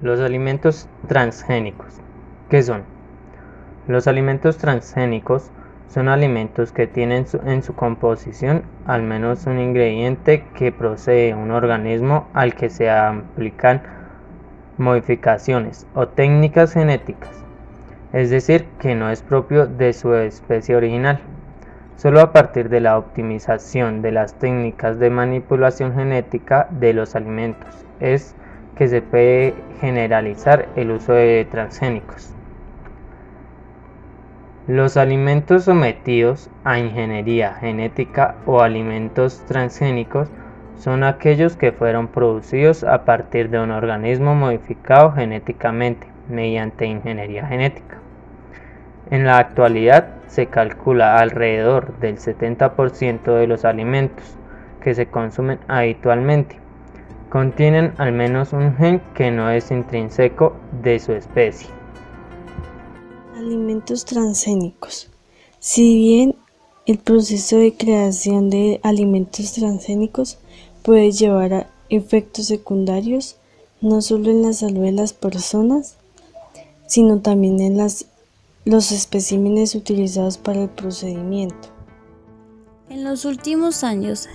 Los alimentos transgénicos. ¿Qué son? Los alimentos transgénicos son alimentos que tienen en su composición al menos un ingrediente que procede de un organismo al que se aplican modificaciones o técnicas genéticas, es decir, que no es propio de su especie original. Solo a partir de la optimización de las técnicas de manipulación genética de los alimentos es que se puede generalizar el uso de transgénicos. Los alimentos sometidos a ingeniería genética o alimentos transgénicos son aquellos que fueron producidos a partir de un organismo modificado genéticamente mediante ingeniería genética. En la actualidad se calcula alrededor del 70% de los alimentos que se consumen habitualmente contienen al menos un gen que no es intrínseco de su especie. Alimentos transgénicos. Si bien el proceso de creación de alimentos transgénicos puede llevar a efectos secundarios, no solo en la salud de las personas, sino también en los especímenes utilizados para el procedimiento. En los últimos años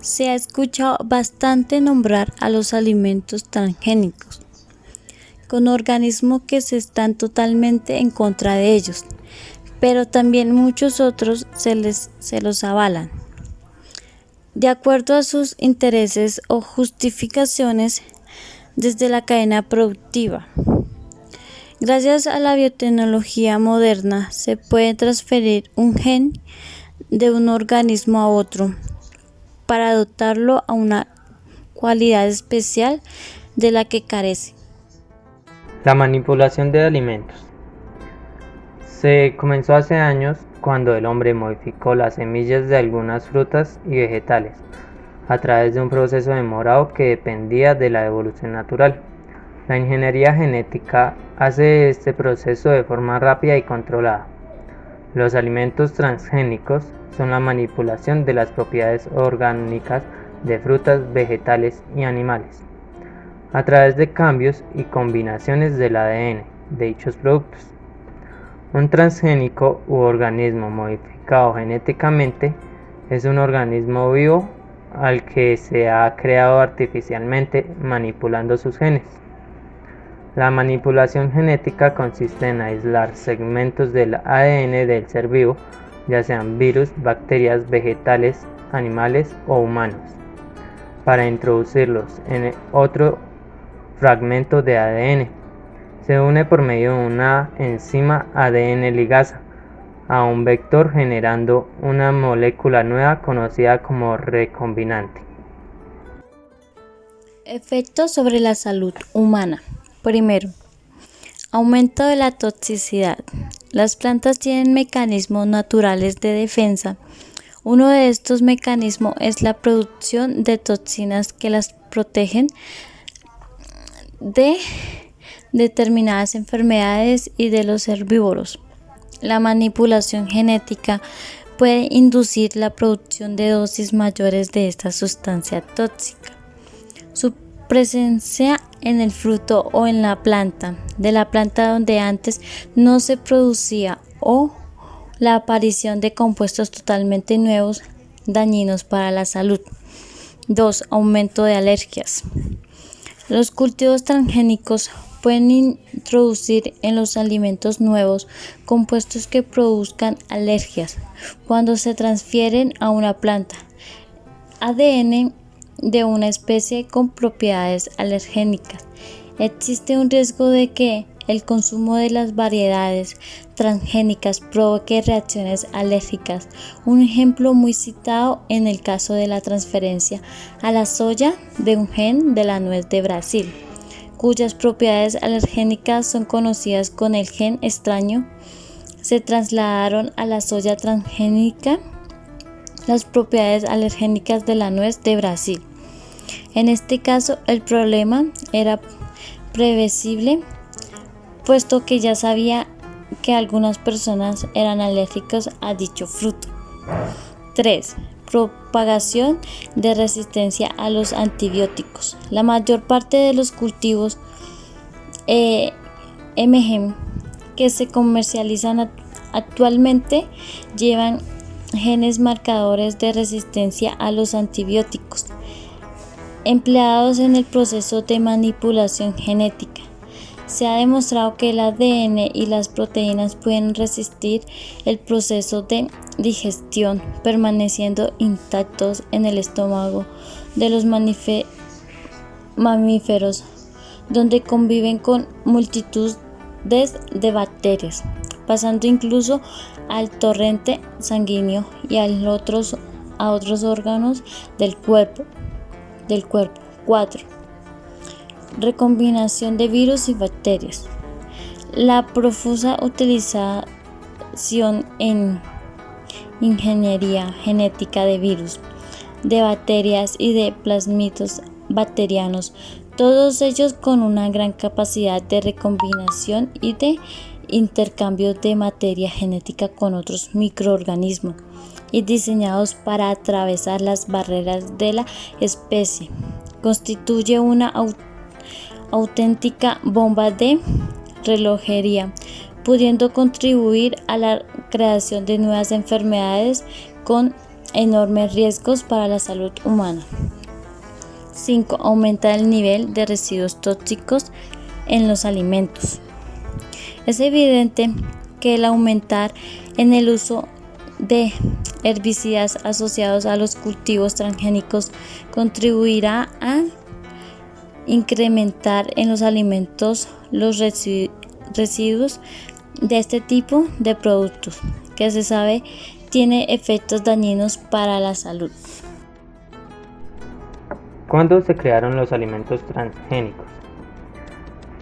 se ha escuchado bastante nombrar a los alimentos transgénicos, con organismos que se están totalmente en contra de ellos, pero también muchos otros se los avalan, de acuerdo a sus intereses o justificaciones desde la cadena productiva. Gracias a la biotecnología moderna se puede transferir un gen de un organismo a otro para dotarlo a una cualidad especial de la que carece. La manipulación de alimentos. Se comenzó hace años cuando el hombre modificó las semillas de algunas frutas y vegetales a través de un proceso demorado que dependía de la evolución natural. La ingeniería genética hace este proceso de forma rápida y controlada. Los alimentos transgénicos son la manipulación de las propiedades orgánicas de frutas, vegetales y animales a través de cambios y combinaciones del ADN de dichos productos. Un transgénico u organismo modificado genéticamente es un organismo vivo al que se ha creado artificialmente manipulando sus genes. La manipulación genética consiste en aislar segmentos del ADN del ser vivo, ya sean virus, bacterias, vegetales, animales o humanos, para introducirlos en otro fragmento de ADN. Se une por medio de una enzima ADN ligasa a un vector generando una molécula nueva conocida como recombinante. Efectos sobre la salud humana. Primero, aumento de la toxicidad. Las plantas tienen mecanismos naturales de defensa. Uno de estos mecanismos es la producción de toxinas que las protegen de determinadas enfermedades y de los herbívoros. La manipulación genética puede inducir la producción de dosis mayores de esta sustancia tóxica. Su presencia en el fruto o en la planta, de la planta donde antes no se producía, o la aparición de compuestos totalmente nuevos dañinos para la salud. 2. Aumento de alergias. Los cultivos transgénicos pueden introducir en los alimentos nuevos compuestos que produzcan alergias cuando se transfieren a una planta. ADN de una especie con propiedades alergénicas. Existe un riesgo de que el consumo de las variedades transgénicas provoque reacciones alérgicas. Un ejemplo muy citado en el caso de la transferencia a la soya de un gen de la nuez de Brasil, cuyas propiedades alergénicas son conocidas con el gen extraño. Se trasladaron a la soya transgénica las propiedades alergénicas de la nuez de Brasil. En este caso, el problema era previsible, puesto que ya sabía que algunas personas eran alérgicos a dicho fruto. 3. Propagación de resistencia a los antibióticos. La mayor parte de los cultivos MGM que se comercializan actualmente llevan genes marcadores de resistencia a los antibióticos empleados en el proceso de manipulación genética. Se ha demostrado que el ADN y las proteínas pueden resistir el proceso de digestión, permaneciendo intactos en el estómago de los mamíferos, donde conviven con multitudes de bacterias, pasando incluso al torrente sanguíneo y a otros órganos del cuerpo. 4. Recombinación de virus y bacterias. La profusa utilización en ingeniería genética de virus, de bacterias y de plasmidos bacterianos, todos ellos con una gran capacidad de recombinación y de intercambio de materia genética con otros microorganismos y diseñados para atravesar las barreras de la especie, constituye una auténtica bomba de relojería, pudiendo contribuir a la creación de nuevas enfermedades con enormes riesgos para la salud humana. 5. Aumenta el nivel de residuos tóxicos en los alimentos. Es evidente que el aumentar en el uso de herbicidas asociados a los cultivos transgénicos contribuirá a incrementar en los alimentos los residuos de este tipo de productos, que se sabe tiene efectos dañinos para la salud. ¿Cuándo se crearon los alimentos transgénicos?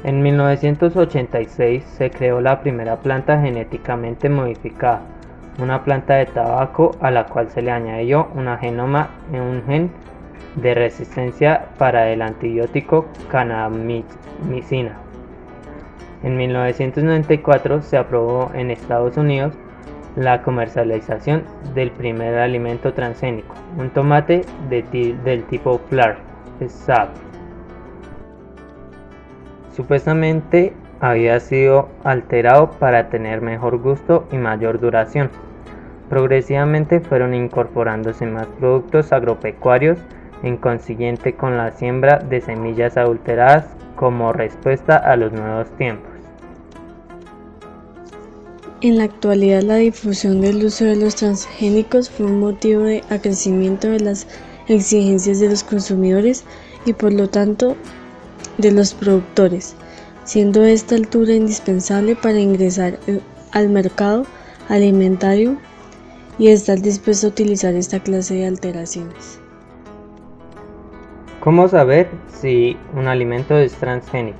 En 1986 se creó la primera planta genéticamente modificada, una planta de tabaco a la cual se le añadió un gen de resistencia para el antibiótico cannabicina. En 1994 se aprobó en Estados Unidos la comercialización del primer alimento transgénico, un tomate del tipo FLAR, SAB. Supuestamente había sido alterado para tener mejor gusto y mayor duración. Progresivamente fueron incorporándose más productos agropecuarios, en consiguiente con la siembra de semillas adulteradas como respuesta a los nuevos tiempos. En la actualidad, la difusión del uso de los transgénicos fue un motivo de acrecimiento de las exigencias de los consumidores y por lo tanto de los productores, siendo a esta altura indispensable para ingresar al mercado alimentario y estar dispuesto a utilizar esta clase de alteraciones. ¿Cómo saber si un alimento es transgénico?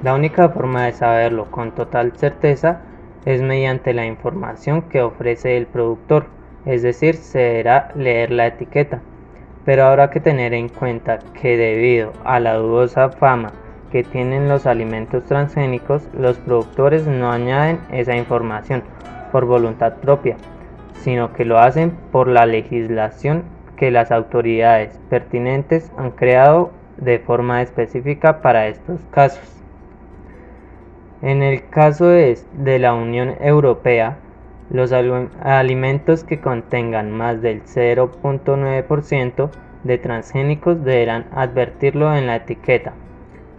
La única forma de saberlo con total certeza es mediante la información que ofrece el productor, es decir, se deberá leer la etiqueta. Pero habrá que tener en cuenta que debido a la dudosa fama que tienen los alimentos transgénicos, los productores no añaden esa información por voluntad propia, sino que lo hacen por la legislación que las autoridades pertinentes han creado de forma específica para estos casos. En el caso de la Unión Europea, los alimentos que contengan más del 0.9% de transgénicos deberán advertirlo en la etiqueta.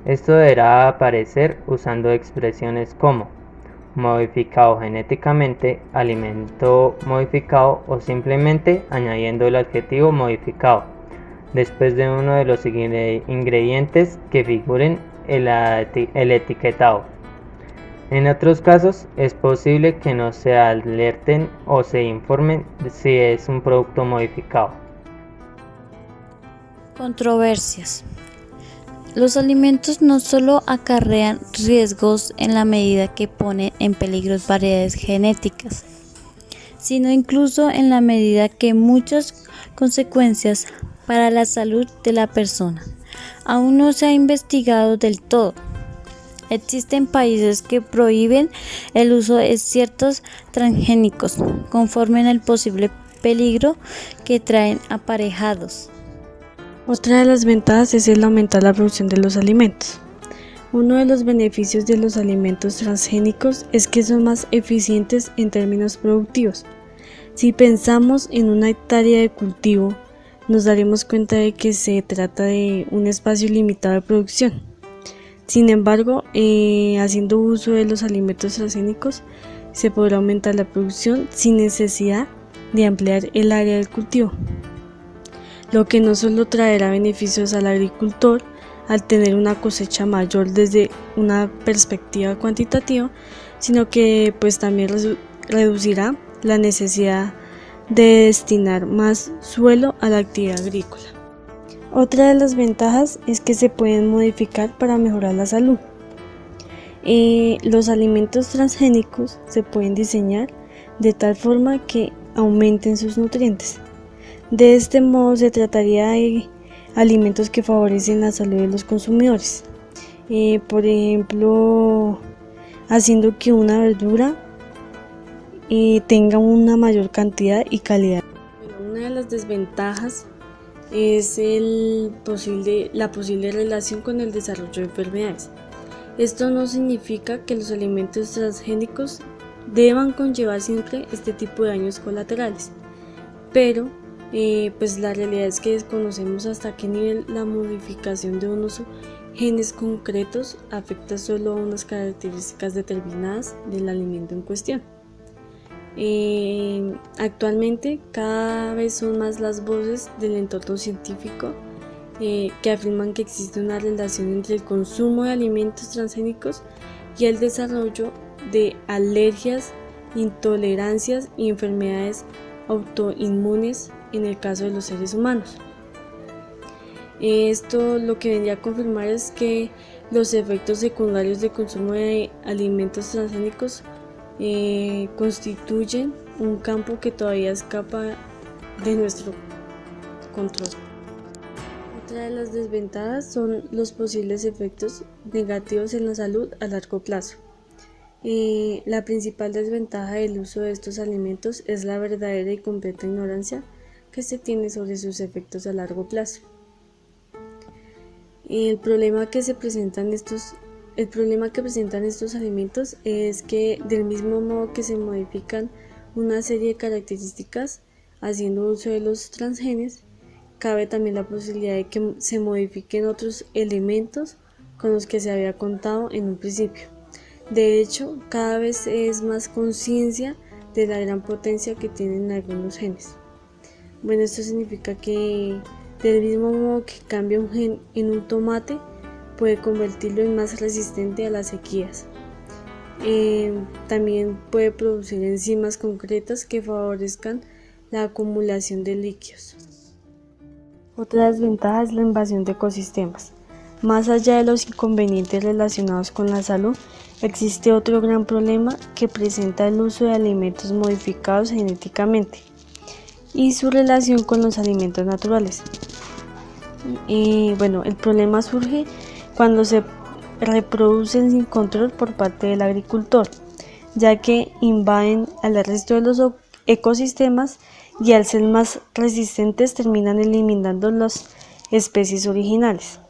Esto deberá aparecer usando expresiones como modificado genéticamente, alimento modificado o simplemente añadiendo el adjetivo modificado después de uno de los ingredientes que figuren el etiquetado. En otros casos es posible que no se alerten o se informen si es un producto modificado. Controversias. Los alimentos no solo acarrean riesgos en la medida que ponen en peligro variedades genéticas, sino incluso en la medida que muchas consecuencias para la salud de la persona aún no se ha investigado del todo. Existen países que prohíben el uso de ciertos transgénicos conforme al posible peligro que traen aparejados. Otra de las ventajas es el aumentar la producción de los alimentos. Uno de los beneficios de los alimentos transgénicos es que son más eficientes en términos productivos. Si pensamos en una hectárea de cultivo, nos daremos cuenta de que se trata de un espacio limitado de producción. Sin embargo, haciendo uso de los alimentos transgénicos, se podrá aumentar la producción sin necesidad de ampliar el área del cultivo, lo que no solo traerá beneficios al agricultor al tener una cosecha mayor desde una perspectiva cuantitativa, sino que pues también reducirá la necesidad de destinar más suelo a la actividad agrícola. Otra de las ventajas es que se pueden modificar para mejorar la salud. Los alimentos transgénicos se pueden diseñar de tal forma que aumenten sus nutrientes. De este modo se trataría de alimentos que favorecen la salud de los consumidores. Por ejemplo, haciendo que una verdura tenga una mayor cantidad y calidad. Una de las desventajas es la posible relación con el desarrollo de enfermedades. Esto no significa que los alimentos transgénicos deban conllevar siempre este tipo de daños colaterales, pero pues la realidad es que desconocemos hasta qué nivel la modificación de unos genes concretos afecta solo a unas características determinadas del alimento en cuestión. Actualmente cada vez son más las voces del entorno científico que afirman que existe una relación entre el consumo de alimentos transgénicos y el desarrollo de alergias, intolerancias y enfermedades autoinmunes en el caso de los seres humanos. Esto lo que vendría a confirmar es que los efectos secundarios del consumo de alimentos transgénicos constituyen un campo que todavía escapa de nuestro control. Otra de las desventajas son los posibles efectos negativos en la salud a largo plazo. La principal desventaja del uso de estos alimentos es la verdadera y completa ignorancia que se tiene sobre sus efectos a largo plazo. El problema que presentan estos alimentos es que del mismo modo que se modifican una serie de características haciendo uso de los transgenes, cabe también la posibilidad de que se modifiquen otros elementos con los que se había contado en un principio. De hecho, cada vez es más conciencia de la gran potencia que tienen algunos genes. Bueno, esto significa que del mismo modo que cambia un gen en un tomate, puede convertirlo en más resistente a las sequías. También puede producir enzimas concretas que favorezcan la acumulación de líquidos. Otra desventaja es la invasión de ecosistemas. Más allá de los inconvenientes relacionados con la salud, existe otro gran problema que presenta el uso de alimentos modificados genéticamente y su relación con los alimentos naturales. El problema surge cuando se reproducen sin control por parte del agricultor, ya que invaden al resto de los ecosistemas y al ser más resistentes terminan eliminando las especies originales.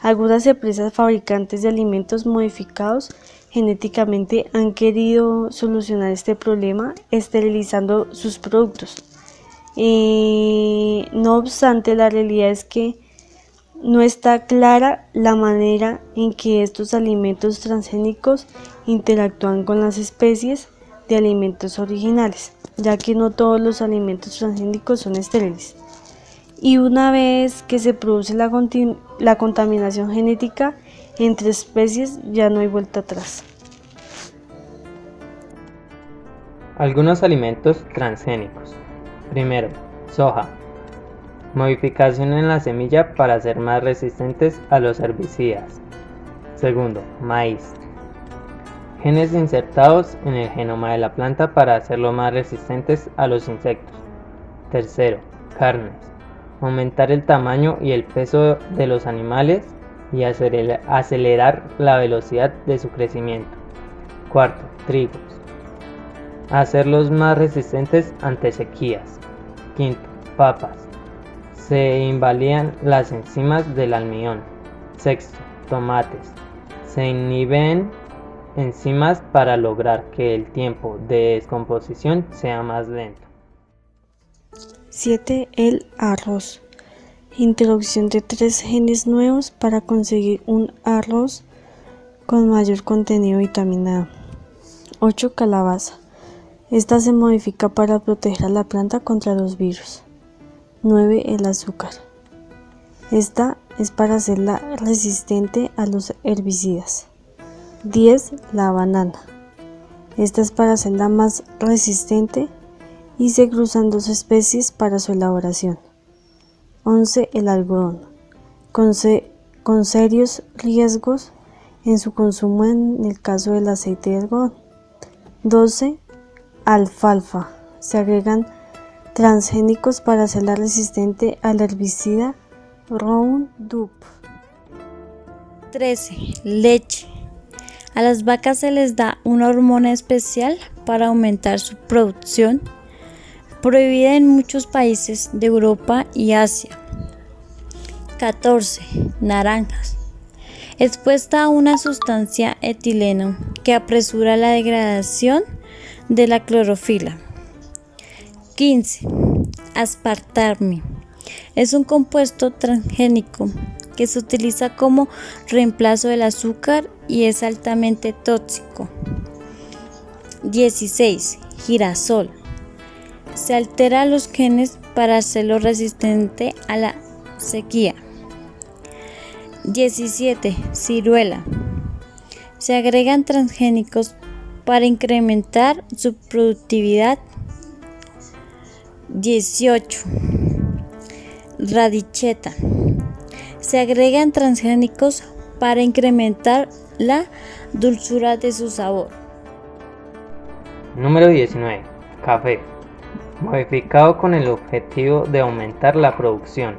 Algunas empresas fabricantes de alimentos modificados genéticamente han querido solucionar este problema esterilizando sus productos. No obstante, la realidad es que no está clara la manera en que estos alimentos transgénicos interactúan con las especies de alimentos originales, ya que no todos los alimentos transgénicos son estériles. Y una vez que se produce la contaminación genética entre especies, ya no hay vuelta atrás. Algunos alimentos transgénicos. Primero, soja. Modificación en la semilla para ser más resistentes a los herbicidas. Segundo, maíz. Genes insertados en el genoma de la planta para hacerlo más resistentes a los insectos. Tercero, carnes. Aumentar el tamaño y el peso de los animales y acelerar la velocidad de su crecimiento. Cuarto, trigos. Hacerlos más resistentes ante sequías. Quinto, papas. Se invalidan las enzimas del almidón. Sexto, tomates. Se inhiben enzimas para lograr que el tiempo de descomposición sea más lento. 7. El arroz. Introducción de 3 genes nuevos para conseguir un arroz con mayor contenido de vitamina A. 8. Calabaza. Esta se modifica para proteger a la planta contra los virus. 9. El azúcar. Esta es para hacerla resistente a los herbicidas. 10. La banana. Esta es para hacerla más resistente y se cruzan 2 especies para su elaboración. 11. El algodón. Con serios riesgos en su consumo en el caso del aceite de algodón. 12. Alfalfa. Se agregan transgénicos para hacerla resistente al herbicida Roundup. 13. Leche. A las vacas se les da una hormona especial para aumentar su producción, prohibida en muchos países de Europa y Asia. 14. Naranjas. Expuesta a una sustancia etileno que apresura la degradación de la clorofila. 15. Aspartame. Es un compuesto transgénico que se utiliza como reemplazo del azúcar y es altamente tóxico. 16. Girasol. Se altera los genes para hacerlo resistente a la sequía. 17. Ciruela. Se agregan transgénicos para incrementar su productividad. 18. Radicheta. Se agregan transgénicos para incrementar la dulzura de su sabor. Número 19. Café. Modificado con el objetivo de aumentar la producción.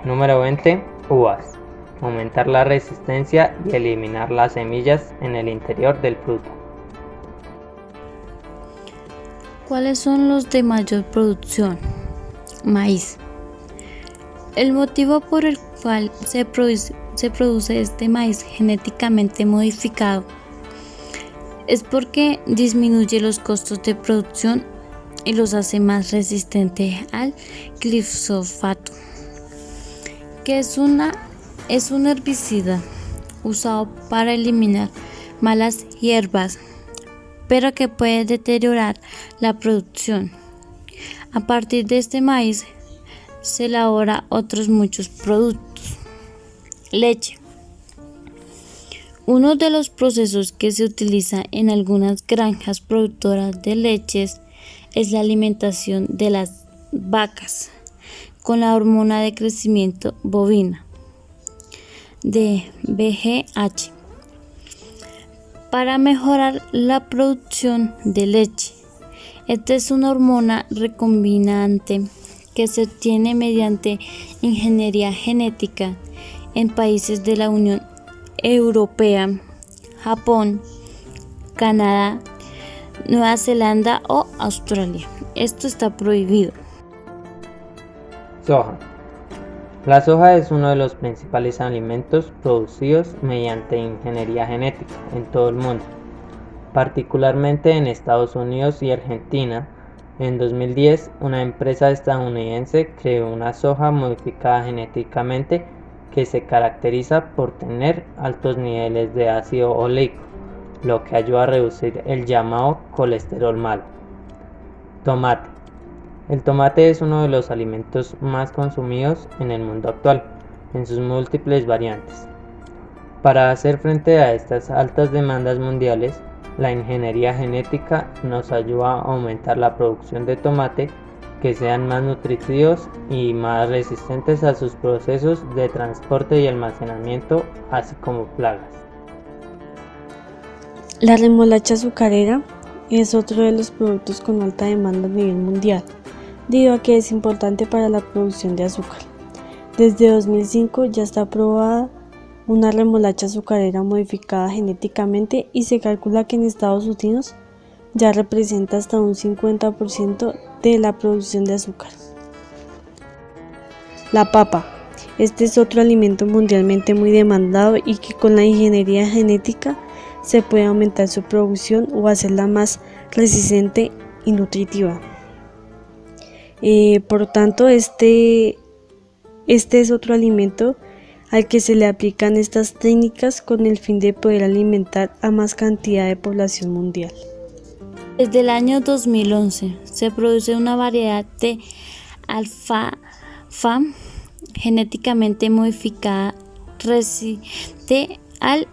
Número 20. Uvas. Aumentar la resistencia y eliminar las semillas en el interior del fruto. ¿Cuáles son los de mayor producción? Maíz. El motivo por el cual se produce este maíz genéticamente modificado es porque disminuye los costos de producción y los hace más resistentes al glifosato, que es un herbicida usado para eliminar malas hierbas, pero que puede deteriorar la producción. A partir de este maíz se elabora otros muchos productos. Leche. Uno de los procesos que se utiliza en algunas granjas productoras de leches es la alimentación de las vacas con la hormona de crecimiento bovina de VGH para mejorar la producción de leche. Esta es una hormona recombinante que se obtiene mediante ingeniería genética en países de la Unión Europea, Japón, Canadá, Nueva Zelanda o Australia. Esto está prohibido. Soja. La soja es uno de los principales alimentos producidos mediante ingeniería genética en todo el mundo, particularmente en Estados Unidos y Argentina. En 2010, una empresa estadounidense creó una soja modificada genéticamente que se caracteriza por tener altos niveles de ácido oleico, lo que ayuda a reducir el llamado colesterol malo. Tomate. El tomate es uno de los alimentos más consumidos en el mundo actual, en sus múltiples variantes. Para hacer frente a estas altas demandas mundiales, la ingeniería genética nos ayuda a aumentar la producción de tomate, que sean más nutritivos y más resistentes a sus procesos de transporte y almacenamiento, así como plagas. La remolacha azucarera es otro de los productos con alta demanda a nivel mundial, debido a que es importante para la producción de azúcar. Desde 2005 ya está aprobada una remolacha azucarera modificada genéticamente y se calcula que en Estados Unidos ya representa hasta un 50% de la producción de azúcar. La papa Este es otro alimento mundialmente muy demandado y que con la ingeniería genética se puede aumentar su producción o hacerla más resistente y nutritiva. Por tanto, este es otro alimento al que se le aplican estas técnicas con el fin de poder alimentar a más cantidad de población mundial. Desde el año 2011 se produce una variedad de alfalfa genéticamente modificada resistente al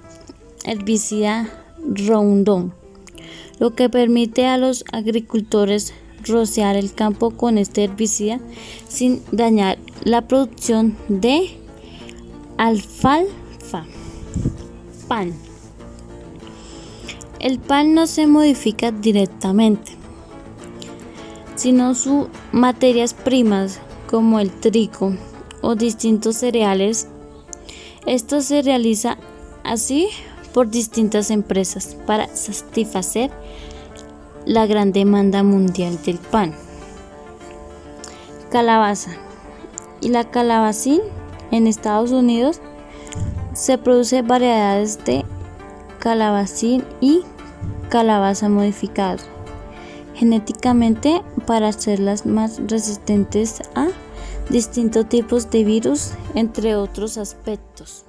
herbicida Roundup, lo que permite a los agricultores rociar el campo con este herbicida sin dañar la producción de alfalfa. Pan. El pan no se modifica directamente, sino sus materias primas como el trigo o distintos cereales. Esto se realiza así por distintas empresas para satisfacer la gran demanda mundial del pan. Calabaza y la calabacín. En Estados Unidos se producen variedades de calabacín y calabaza modificadas genéticamente para hacerlas más resistentes a distintos tipos de virus, entre otros aspectos.